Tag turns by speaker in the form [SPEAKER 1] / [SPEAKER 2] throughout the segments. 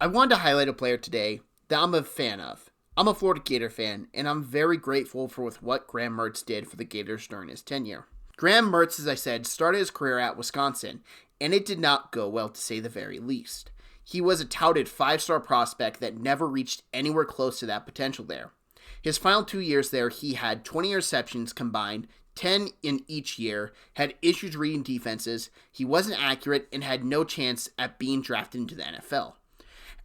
[SPEAKER 1] I wanted to highlight a player today that I'm a fan of. I'm a Florida Gator fan, and I'm very grateful for what Graham Mertz did for the Gators during his tenure. Graham Mertz, as I said, started his career at Wisconsin, and it did not go well, to say the very least. He was a touted 5-star prospect that never reached anywhere close to that potential there. His final 2 years there, he had 20 interceptions combined, 10 in each year, had issues reading defenses, he wasn't accurate, and had no chance at being drafted into the NFL.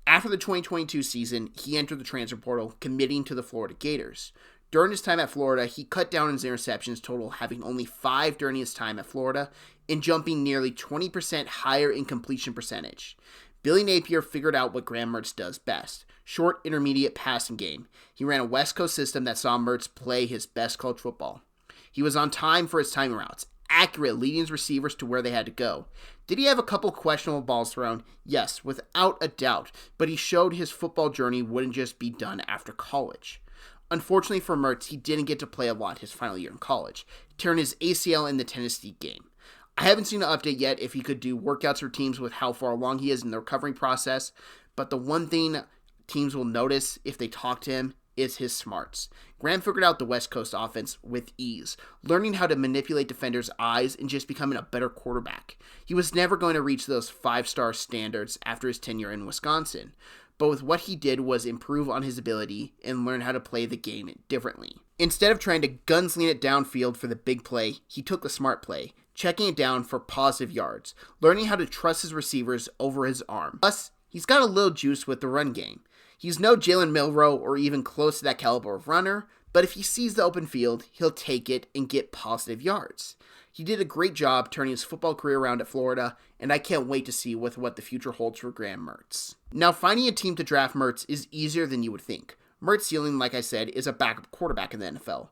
[SPEAKER 1] After the 2022 season, he entered the transfer portal, committing to the Florida Gators. During his time at Florida, he cut down his interceptions total, having only 5 during his time at Florida, and jumping nearly 20% higher in completion percentage. Billy Napier figured out what Graham Mertz does best: short, intermediate passing game. He ran a West Coast system that saw Mertz play his best college football. He was on time for his timing routes, accurate, leading his receivers to where they had to go. Did he have a couple questionable balls thrown? Yes, without a doubt, but he showed his football journey wouldn't just be done after college. Unfortunately for Mertz, he didn't get to play a lot his final year in college. He turned his ACL in the Tennessee game. I haven't seen an update yet if he could do workouts or teams with how far along he is in the recovery process, but the one thing teams will notice if they talk to him is his smarts. Graham figured out the West Coast offense with ease, learning how to manipulate defenders' eyes and just becoming a better quarterback. He was never going to reach those 5-star standards after his tenure in Wisconsin, but with what he did was improve on his ability and learn how to play the game differently. Instead of trying to gunsling it downfield for the big play, he took the smart play, checking it down for positive yards, learning how to trust his receivers over his arm. Plus, he's got a little juice with the run game. He's no Jalen Milroe or even close to that caliber of runner, but if he sees the open field, he'll take it and get positive yards. He did a great job turning his football career around at Florida, and I can't wait to see what the future holds for Graham Mertz. Now, finding a team to draft Mertz is easier than you would think. Mertz's ceiling, like I said, is a backup quarterback in the NFL,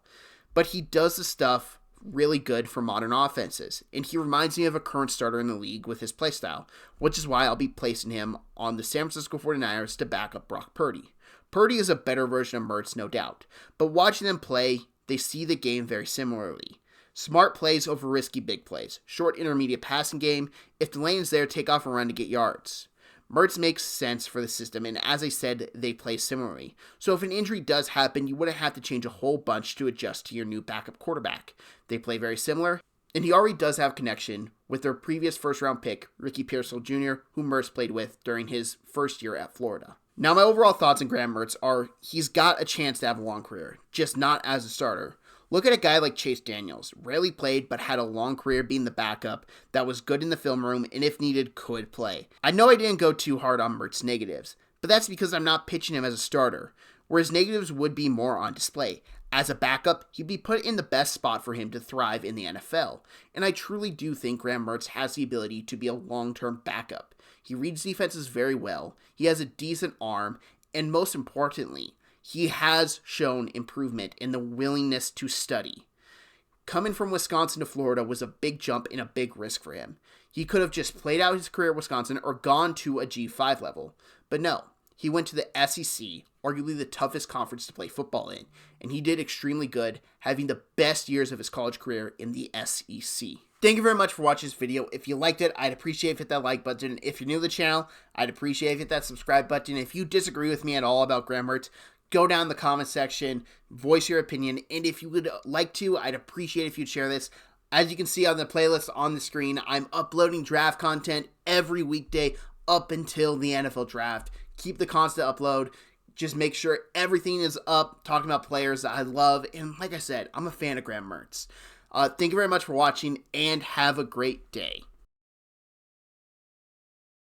[SPEAKER 1] but he does the stuff really good for modern offenses, and he reminds me of a current starter in the league with his playstyle, which is why I'll be placing him on the San Francisco 49ers to back up Brock Purdy. Purdy is a better version of Mertz, no doubt, but watching them play, they see the game very similarly. Smart plays over risky big plays, short intermediate passing game, if the lane is there, take off and run to get yards. Mertz makes sense for the system, and as I said, they play similarly. So if an injury does happen, you wouldn't have to change a whole bunch to adjust to your new backup quarterback. They play very similar, and he already does have connection with their previous first-round pick, Ricky Pearsall Jr., who Mertz played with during his first year at Florida. Now, my overall thoughts on Graham Mertz are he's got a chance to have a long career, just not as a starter. Look at a guy like Chase Daniels, rarely played but had a long career being the backup that was good in the film room and if needed could play. I know I didn't go too hard on Mertz's negatives, but that's because I'm not pitching him as a starter, whereas negatives would be more on display. As a backup, he'd be put in the best spot for him to thrive in the NFL, and I truly do think Graham Mertz has the ability to be a long-term backup. He reads defenses very well, he has a decent arm, and most importantly, he has shown improvement in the willingness to study. Coming from Wisconsin to Florida was a big jump and a big risk for him. He could have just played out his career at Wisconsin or gone to a G5 level. But no, he went to the SEC, arguably the toughest conference to play football in, and he did extremely good, having the best years of his college career in the SEC. Thank you very much for watching this video. If you liked it, I'd appreciate if you hit that like button. If you're new to the channel, I'd appreciate if you hit that subscribe button. If you disagree with me at all about Graham Mertz, go down in the comment section, voice your opinion, and if you would like to, I'd appreciate if you'd share this. As you can see on the playlist on the screen, I'm uploading draft content every weekday up until the NFL draft. Keep the constant upload. Just make sure everything is up, talking about players that I love, and like I said, I'm a fan of Graham Mertz. Thank you very much for watching, and have a great day.